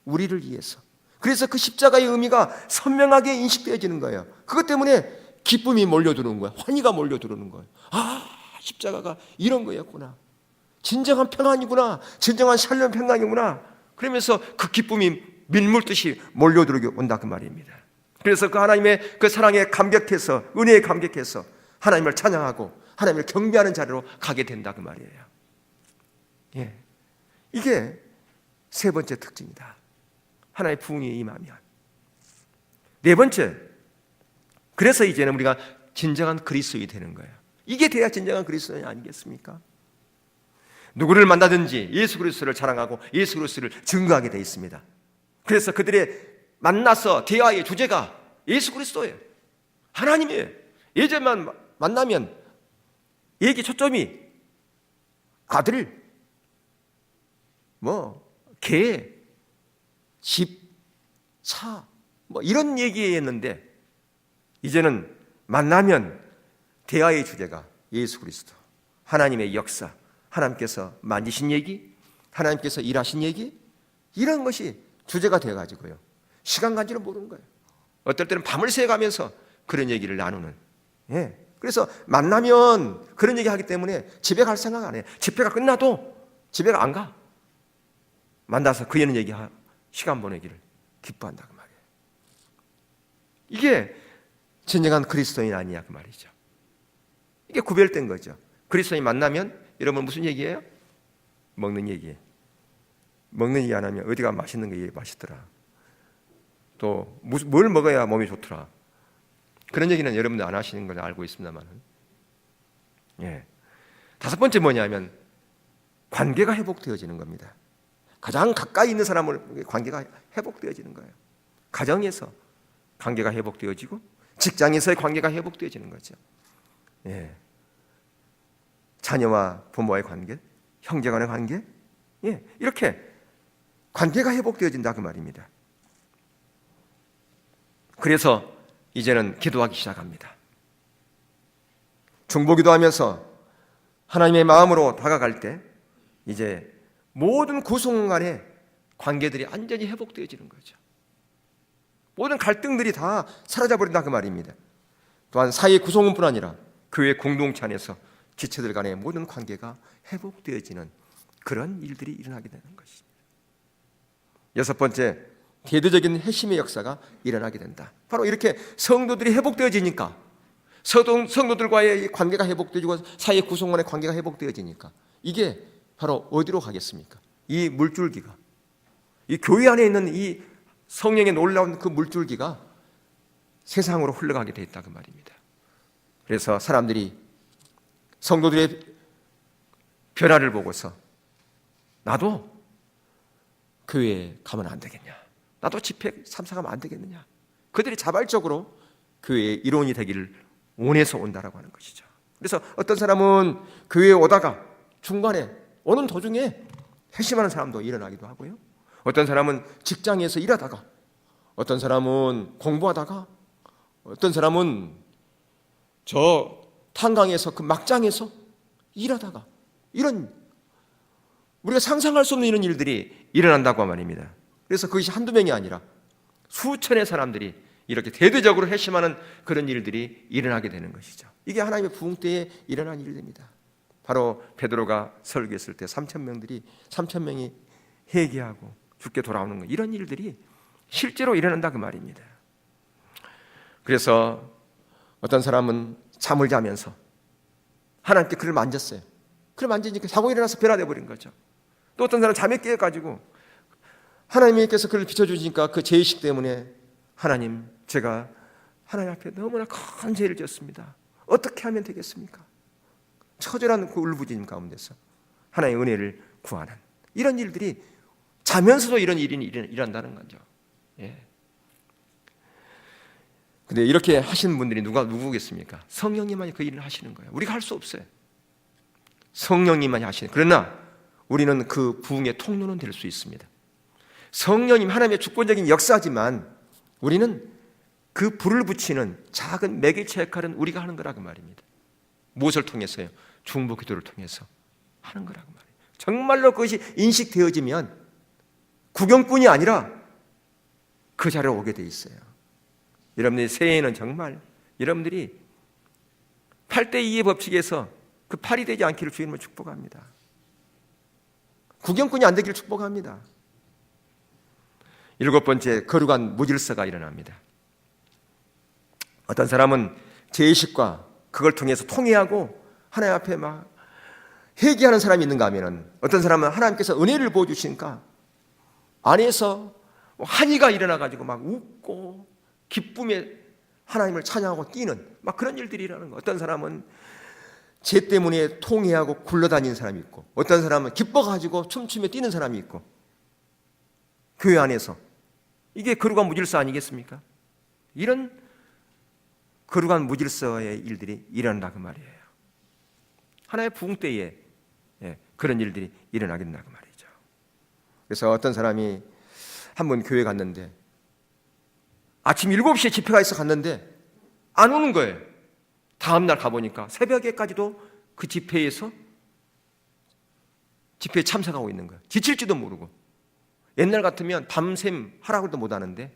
우리를 위해서. 그래서 그 십자가의 의미가 선명하게 인식되어지는 거예요. 그것 때문에 기쁨이 몰려들어오는 거예요. 환희가 몰려들어오는 거예요. 아, 십자가가 이런 거였구나. 진정한 평안이구나. 진정한 샬롬 평강이구나. 그러면서 그 기쁨이 밀물듯이 몰려들어오게 온다 그 말입니다. 그래서 그 하나님의 그 사랑에 감격해서, 은혜에 감격해서 하나님을 찬양하고 하나님을 경배하는 자리로 가게 된다 그 말이에요. 예, 이게 세 번째 특징이다. 하나의 부흥이 임하면. 네 번째, 그래서 이제는 우리가 진정한 그리스도인이 되는 거예요. 이게 돼야 진정한 그리스도인이 아니겠습니까? 누구를 만나든지 예수 그리스도를 자랑하고 예수 그리스도를 증거하게 되어 있습니다. 그래서 그들의 만나서 대화의 주제가 예수 그리스도예요. 하나님이에요. 예전만 만나면 얘기 초점이 아들, 개, 집, 차, 이런 얘기였는데 이제는 만나면 대화의 주제가 예수 그리스도, 하나님의 역사, 하나님께서 만지신 얘기, 하나님께서 일하신 얘기, 이런 것이 주제가 되어가지고요. 시간 간지를 모르는 거예요. 어떨 때는 밤을 새가면서 그런 얘기를 나누는. 예. 그래서 만나면 그런 얘기 하기 때문에 집에 갈 생각 안 해요. 집회가 끝나도 집에 안 가. 만나서 그 얘는 얘기하고 시간 보내기를 기뻐한다 그 말이에요. 이게 진정한 그리스도인 아니냐 그 말이죠. 이게 구별된 거죠. 그리스도인 만나면 여러분 무슨 얘기예요? 먹는 얘기예요. 먹는 얘기 안 하면 어디가 맛있는 게 맛있더라. 또 뭘 먹어야 몸이 좋더라. 그런 얘기는 여러분들 안 하시는 걸 알고 있습니다만. 예. 다섯 번째 뭐냐면 관계가 회복되어지는 겁니다. 가장 가까이 있는 사람을 관계가 회복되어지는 거예요. 가정에서 관계가 회복되어지고 직장에서의 관계가 회복되어지는 거죠. 예. 자녀와 부모와의 관계, 형제 간의 관계, 예. 이렇게 관계가 회복되어진다 그 말입니다. 그래서 이제는 기도하기 시작합니다. 중보기도 하면서 하나님의 마음으로 다가갈 때 이제 모든 구성 간의 관계들이 완전히 회복되어지는 거죠. 모든 갈등들이 다 사라져버린다 그 말입니다. 또한 사회 구성원뿐 아니라 교회 공동체 안에서 지체들 간의 모든 관계가 회복되어지는 그런 일들이 일어나게 되는 것입니다. 여섯 번째, 대대적인 핵심의 역사가 일어나게 된다. 바로 이렇게 성도들이 회복되어지니까, 성도들과의 관계가 회복되어지고 사회 구성원의 관계가 회복되어지니까 이게 바로 어디로 가겠습니까? 이 물줄기가, 이 교회 안에 있는 이 성령의 놀라운 그 물줄기가 세상으로 흘러가게 돼 있다 그 말입니다. 그래서 사람들이 성도들의 변화를 보고서 나도 교회에 가면 안 되겠냐? 나도 집회 참석하면 안 되겠느냐? 그들이 자발적으로 교회의 일원이 되기를 원해서 온다라고 하는 것이죠. 그래서 어떤 사람은 교회에 오다가 중간에 오는 도중에 회심하는 사람도 일어나기도 하고요. 어떤 사람은 직장에서 일하다가, 어떤 사람은 공부하다가, 어떤 사람은 저 탄광에서 그 막장에서 일하다가, 이런 우리가 상상할 수 없는 이런 일들이 일어난다고 말입니다. 그래서 그것이 한두 명이 아니라 수천의 사람들이 이렇게 대대적으로 회심하는 그런 일들이 일어나게 되는 것이죠. 이게 하나님의 부흥 때에 일어난 일입니다. 바로 베드로가 설교했을 때 3,000명이 회개하고 죽게 돌아오는 것, 이런 일들이 실제로 일어난다 그 말입니다. 그래서 어떤 사람은 잠을 자면서 하나님께 그를 만졌어요. 그를 만지니까 자고 일어나서 변화되어 버린 거죠. 또 어떤 사람은 잠에 깨어가지고 하나님께서 그를 비춰주시니까 그 죄의식 때문에 하나님, 제가 하나님 앞에 너무나 큰 죄를 지었습니다. 어떻게 하면 되겠습니까? 처절한 그 울부짖음 가운데서 하나님의 은혜를 구하는 이런 일들이 자면서도 이런 일이 일어난다는 거죠. 예. 근데 이렇게 하시는 분들이 누구겠습니까? 성령님만이 그 일을 하시는 거예요. 우리가 할 수 없어요. 성령님만이 하시는. 그러나 우리는 그 부흥의 통로는 될 수 있습니다. 성령님 하나님의 주권적인 역사지만 우리는 그 불을 붙이는 작은 매개체 역할은 우리가 하는 거라고 말입니다. 무엇을 통해서요? 중보 기도를 통해서 하는 거라고 말이에요. 정말로 그것이 인식되어지면 구경꾼이 아니라 그 자리에 오게 돼 있어요. 여러분들이 새해에는 정말 여러분들이 8대2의 법칙에서 그 8이 되지 않기를 주님을 축복합니다. 구경꾼이 안 되기를 축복합니다. 7번째, 거룩한 무질서가 일어납니다. 어떤 사람은 죄의식과 그걸 통해서 통회하고 하나님 앞에 막 회개하는 사람이 있는가 하면은, 어떤 사람은 하나님께서 은혜를 부어주시니까 안에서 한이가 일어나가지고 막 웃고 기쁨에 하나님을 찬양하고 뛰는 막 그런 일들이 일어나는 거예요. 어떤 사람은 죄 때문에 통회하고 굴러다니는 사람이 있고, 어떤 사람은 기뻐가지고 춤추며 뛰는 사람이 있고, 교회 안에서 이게 거룩한 무질서 아니겠습니까? 이런 거룩한 무질서의 일들이 일어난다 그 말이에요. 하나의 부흥 때에 그런 일들이 일어나게 된다 그 말이죠. 그래서 어떤 사람이 한 번 교회 갔는데 아침 7시에 집회가 있어 갔는데 안 오는 거예요. 다음 날 가보니까 새벽에까지도 그 집회에 참석하고 있는 거예요. 지칠지도 모르고. 옛날 같으면 밤샘 하라고도 못 하는데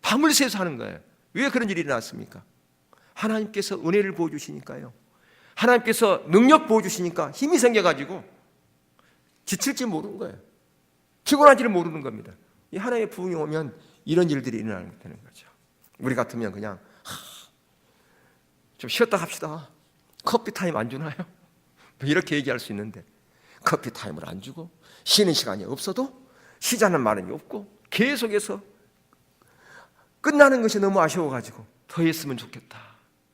밤을 새서 하는 거예요. 왜 그런 일이 일어났습니까? 하나님께서 은혜를 부어주시니까요. 하나님께서 능력 부어주시니까 힘이 생겨가지고 지칠지 모르는 거예요. 피곤한지를 모르는 겁니다. 이 하나님의 부흥이 오면 이런 일들이 일어나게 되는 거죠. 우리 같으면 그냥 좀 쉬었다 합시다. 커피 타임 안 주나요? 이렇게 얘기할 수 있는데 커피 타임을 안 주고 쉬는 시간이 없어도 쉬자는 말은 없고 계속해서 끝나는 것이 너무 아쉬워가지고 더 했으면 좋겠다.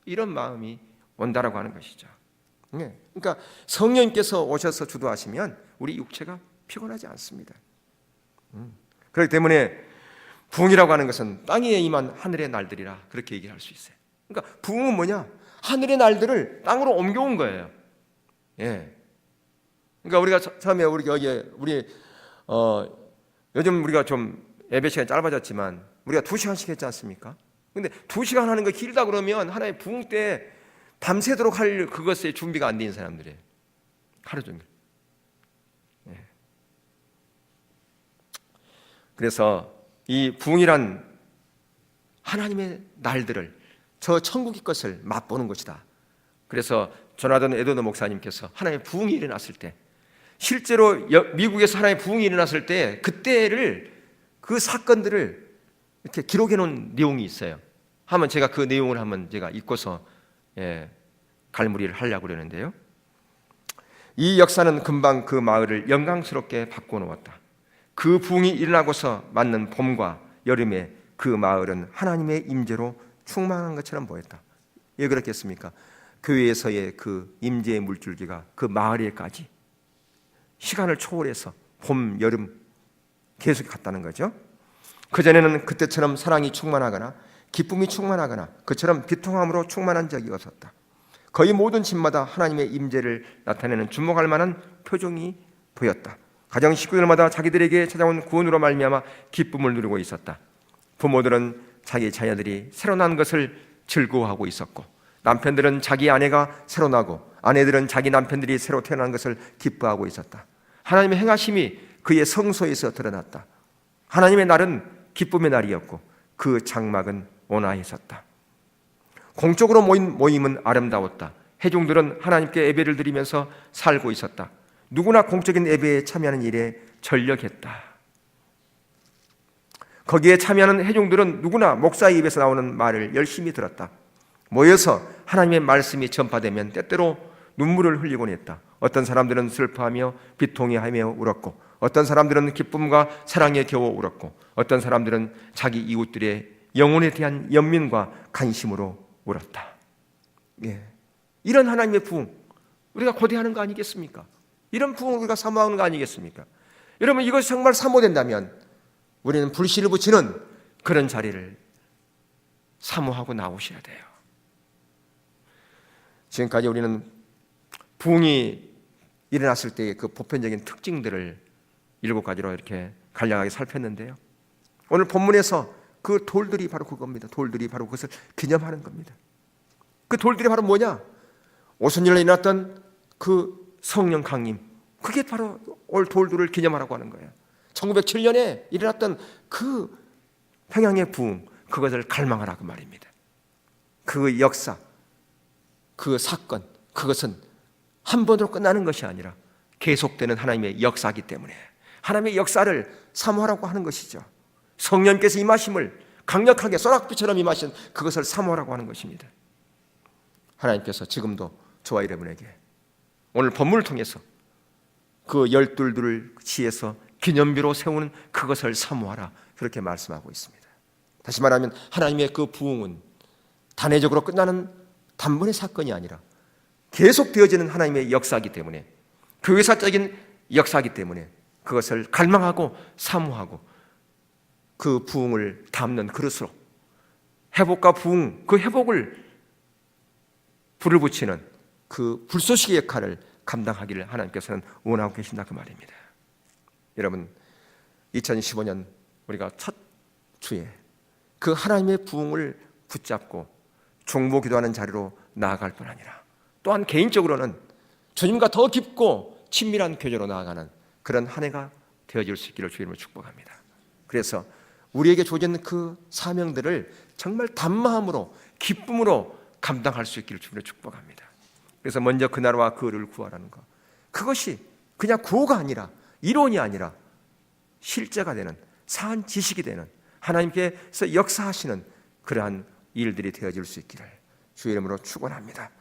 이런 마음이 온다라고 하는 것이죠. 그러니까 성령님께서 오셔서 주도하시면 우리 육체가 피곤하지 않습니다. 그렇기 때문에 부흥이라고 하는 것은 땅에 임한 하늘의 날들이라 그렇게 얘기할 수 있어요. 그러니까 부흥은 뭐냐? 하늘의 날들을 땅으로 옮겨온 거예요. 예. 그러니까 우리가 처음에 요즘 우리가 좀 예배 시간이 짧아졌지만 우리가 2시간씩 했지 않습니까? 근데 2시간 하는 거 길다 그러면 하나의 부흥 때 밤새도록 할 그것에 준비가 안 된 사람들이에요. 하루 종일. 예. 그래서 이 부흥이란 하나님의 날들을, 저 천국의 것을 맛보는 것이다. 그래서 조나단 에드워드 목사님께서 하나님의 부흥이 일어났을 때, 실제로 미국에서 하나님의 부흥이 일어났을 때 그때를, 그 사건들을 이렇게 기록해 놓은 내용이 있어요. 한번 제가 그 내용을 한번 제가 읽고서 갈무리를 하려고 그러는데요. 이 역사는 금방 그 마을을 영광스럽게 바꿔놓았다. 그 부흥이 일어나고서 맞는 봄과 여름에 그 마을은 하나님의 임재로 충만한 것처럼 보였다. 왜 그렇겠습니까? 교회에서의 그 임재의 물줄기가 그 마을에까지 시간을 초월해서 봄, 여름 계속 갔다는 거죠. 그전에는 그때처럼 사랑이 충만하거나 기쁨이 충만하거나 그처럼 비통함으로 충만한 적이 없었다. 거의 모든 집마다 하나님의 임재를 나타내는 주목할 만한 표정이 보였다. 가정 식구들마다 자기들에게 찾아온 구원으로 말미암아 기쁨을 누리고 있었다. 부모들은 자기 자녀들이 새로 난 것을 즐거워하고 있었고, 남편들은 자기 아내가 새로 나고, 아내들은 자기 남편들이 새로 태어난 것을 기뻐하고 있었다. 하나님의 행하심이 그의 성소에서 드러났다. 하나님의 날은 기쁨의 날이었고 그 장막은 온화했었다. 공적으로 모인 모임은 아름다웠다. 회중들은 하나님께 예배를 드리면서 살고 있었다. 누구나 공적인 예배에 참여하는 일에 전력했다. 거기에 참여하는 회중들은 누구나 목사의 입에서 나오는 말을 열심히 들었다. 모여서 하나님의 말씀이 전파되면 때때로 눈물을 흘리곤 했다. 어떤 사람들은 슬퍼하며 비통해하며 울었고, 어떤 사람들은 기쁨과 사랑에 겨워 울었고, 어떤 사람들은 자기 이웃들의 영혼에 대한 연민과 관심으로 울었다. 예. 이런 하나님의 부흥, 우리가 고대하는 거 아니겠습니까? 이런 부흥을 우리가 사모하는 거 아니겠습니까? 여러분, 이것이 정말 사모된다면 우리는 불씨를 붙이는 그런 자리를 사모하고 나오셔야 돼요. 지금까지 우리는 부흥이 일어났을 때의 그 보편적인 특징들을 7가지로 이렇게 간략하게 살폈는데요. 오늘 본문에서 그 돌들이 바로 그겁니다. 돌들이 바로 그것을 기념하는 겁니다. 그 돌들이 바로 뭐냐? 오순절에 일어났던 그 성령 강림, 그게 바로 올 돌들을 기념하라고 하는 거예요. 1907년에 일어났던 그 평양의 부흥, 그것을 갈망하라고 말입니다. 그 역사, 그 사건, 그것은 한 번으로 끝나는 것이 아니라 계속되는 하나님의 역사이기 때문에 하나님의 역사를 사모하라고 하는 것이죠. 성령께서 임하심을 강력하게 소낙비처럼 임하신 그것을 사모하라고 하는 것입니다. 하나님께서 지금도 저와 여러분에게 오늘 본문을 통해서 그 12돌들을 지혜서 기념비로 세우는 그것을 사모하라, 그렇게 말씀하고 있습니다. 다시 말하면 하나님의 그 부흥은 단회적으로 끝나는 단번의 사건이 아니라 계속 되어지는 하나님의 역사이기 때문에, 교회사적인 역사이기 때문에 그것을 갈망하고 사모하고 그 부흥을 담는 그릇으로 회복과 부흥, 그 회복을 불을 붙이는 그 불쏘시개 역할을 감당하기를 하나님께서는 원하고 계신다, 그 말입니다. 여러분, 2015년 우리가 첫 주에 그 하나님의 부흥을 붙잡고 중보 기도하는 자리로 나아갈 뿐 아니라 또한 개인적으로는 주님과 더 깊고 친밀한 교제로 나아가는 그런 한 해가 되어질 수 있기를 주님으로 축복합니다. 그래서 우리에게 주어진 그 사명들을 정말 단마음으로 기쁨으로 감당할 수 있기를 주님으로 축복합니다. 그래서 먼저 그 나라와 그 의를 구하라는 것, 그것이 그냥 구호가 아니라 이론이 아니라 실제가 되는 사한 지식이 되는 하나님께서 역사하시는 그러한 일들이 되어질 수 있기를 주의 이름으로 축원합니다.